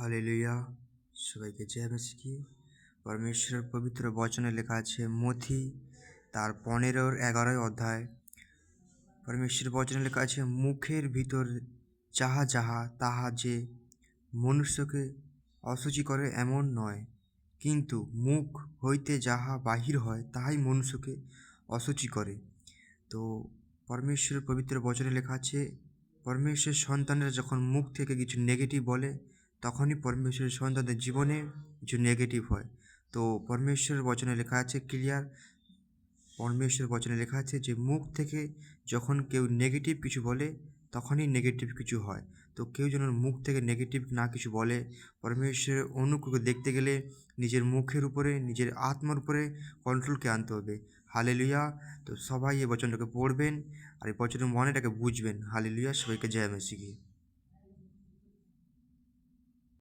Hallelujah! সবাইকে জয় মসিহ। পরমেশ্বরের পবিত্র বচনে লেখা আছে মথি তার 15-11 অধ্যায়। পরমেশ্বরের বচনে লেখা আছে, মুখের ভিতর যাহা যাহা তাহা যে মনুষ্যকে অশুচি করে এমন নয়, কিন্তু মুখ হইতে যাহা বাহির হয় তাহাই মনুষ্যকে অশুচি করে। তো পরমেশ্বরের পবিত্র বচনে লেখা আছে, পরমেশ্বরের সন্তানরা যখন মুখ থেকে কিছু নেগেটিভ বলে তখনই পরমেশ্বরের সন্তানদের জীবনে কিছু নেগেটিভ হয়। তো পরমেশ্বরের বচনে লেখা আছে ক্লিয়ার, পরমেশ্বরের বচনে লেখা আছে যে মুখ থেকে যখন কেউ নেগেটিভ কিছু বলে তখনই নেগেটিভ কিছু হয়। তো কেউ যেন মুখ থেকে নেগেটিভ না কিছু বলে। পরমেশ্বরের অনুগ্রহকে দেখতে গেলে নিজের মুখের উপরে, নিজের আত্মার উপরে কন্ট্রোলকে আনতে হবে। হালেলুয়া! তো সবাই এই বচনটাকে পড়বেন আর এই বচনের মনেটাকে বুঝবেন। হালেলুয়া! সবাইকে জয় মসিহ।